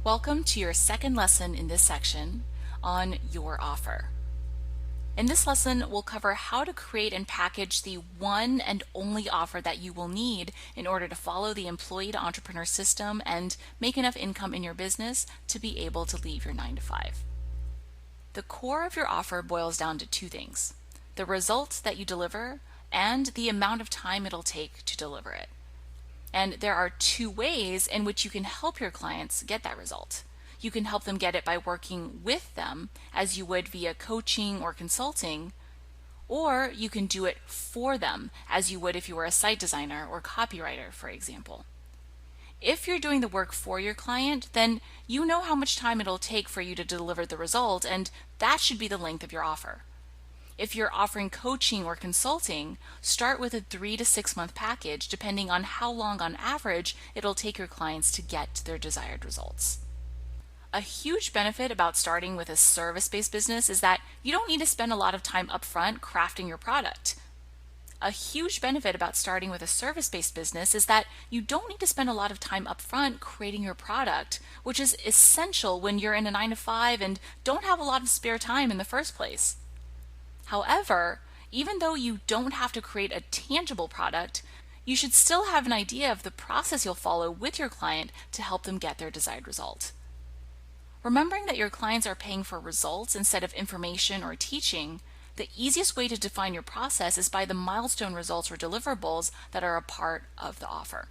Welcome to your second lesson in this section on your offer. In this lesson, we'll cover how to create and package the one and only offer that you will need in order to follow the employee to entrepreneur system and make enough income in your business to be able to leave your 9 to 5. The core of your offer boils down to two things: the results that you deliver and the amount of time it'll take to deliver it. And there are two ways in which you can help your clients get that result. You can help them get it by working with them as you would via coaching or consulting, or you can do it for them as you would if you were a site designer or copywriter, for example. If you're doing the work for your client, then you know how much time it'll take for you to deliver the result, and that should be the length of your offer. If you're offering coaching or consulting, start with a 3 to 6 month package depending on how long on average it'll take your clients to get to their desired results. A huge benefit about starting with a service-based business is that you don't need to spend a lot of time upfront crafting your product. A huge benefit about starting with a service-based business is that you don't need to spend a lot of time upfront creating your product, which is essential when you're in a 9 to 5 and don't have a lot of spare time in the first place. However, even though you don't have to create a tangible product, you should still have an idea of the process you'll follow with your client to help them get their desired result. Remembering that your clients are paying for results instead of information or teaching, the easiest way to define your process is by the milestone results or deliverables that are a part of the offer.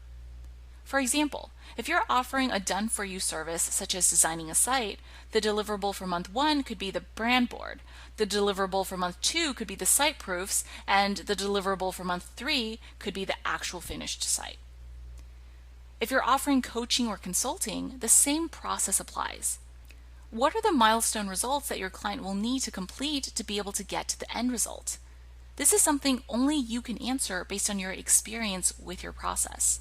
For example, if you're offering a done-for-you service such as designing a site, the deliverable for month 1 could be the brand board, the deliverable for month 2 could be the site proofs, and the deliverable for month 3 could be the actual finished site. If you're offering coaching or consulting, the same process applies. What are the milestone results that your client will need to complete to be able to get to the end result? This is something only you can answer based on your experience with your process.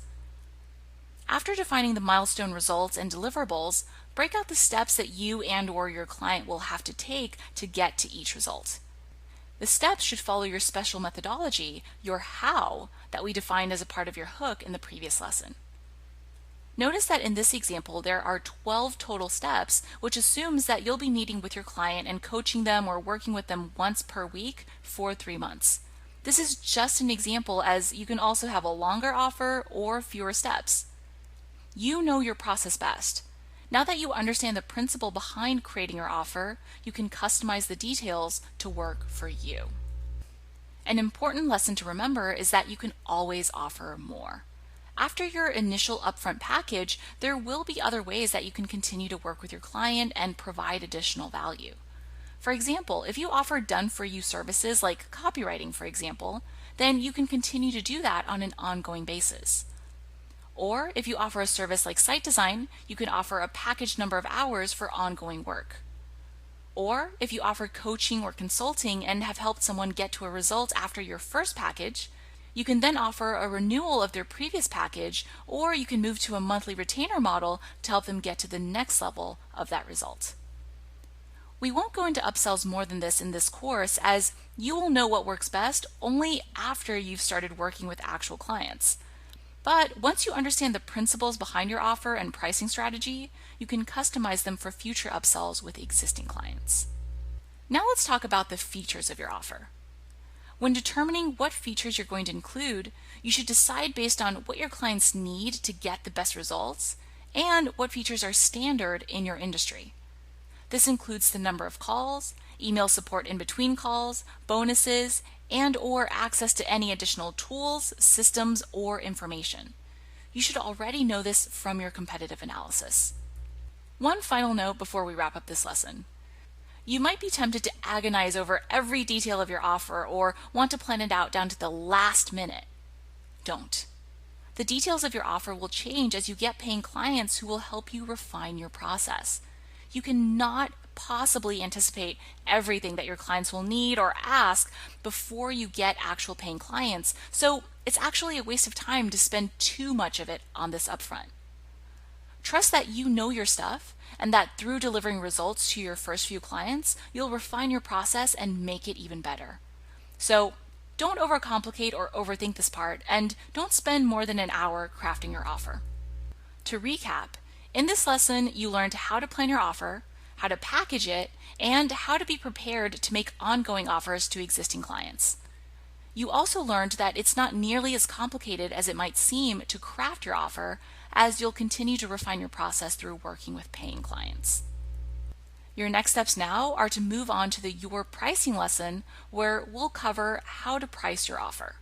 After defining the milestone results and deliverables, break out the steps that you and/or your client will have to take to get to each result. The steps should follow your special methodology, your how, that we defined as a part of your hook in the previous lesson. Notice that in this example, there are 12 total steps, which assumes that you'll be meeting with your client and coaching them or working with them once per week for 3 months. This is just an example, as you can also have a longer offer or fewer steps. You know your process best. Now that you understand the principle behind creating your offer, you can customize the details to work for you. An important lesson to remember is that you can always offer more. After your initial upfront package, there will be other ways that you can continue to work with your client and provide additional value. For example, if you offer done-for-you services like copywriting, for example, then you can continue to do that on an ongoing basis. Or if you offer a service like site design, you can offer a packaged number of hours for ongoing work. Or if you offer coaching or consulting and have helped someone get to a result after your first package, you can then offer a renewal of their previous package, or you can move to a monthly retainer model to help them get to the next level of that result. We won't go into upsells more than this in this course, as you will know what works best only after you've started working with actual clients. But once you understand the principles behind your offer and pricing strategy, you can customize them for future upsells with existing clients. Now let's talk about the features of your offer. When determining what features you're going to include, you should decide based on what your clients need to get the best results and what features are standard in your industry. This includes the number of calls, email support in between calls, bonuses, and/or access to any additional tools, systems, or information. You should already know this from your competitive analysis. One final note before we wrap up this lesson. You might be tempted to agonize over every detail of your offer or want to plan it out down to the last minute. Don't. The details of your offer will change as you get paying clients who will help you refine your process. You cannot possibly anticipate everything that your clients will need or ask before you get actual paying clients, so it's actually a waste of time to spend too much of it on this upfront. Trust that you know your stuff and that through delivering results to your first few clients, you'll refine your process and make it even better. So don't overcomplicate or overthink this part, and don't spend more than an hour crafting your offer. To recap, In this lesson, you learned how to plan your offer, how to package it, and how to be prepared to make ongoing offers to existing clients. You also learned that it's not nearly as complicated as it might seem to craft your offer, as you'll continue to refine your process through working with paying clients. Your next steps now are to move on to the Your Pricing lesson, where we'll cover how to price your offer.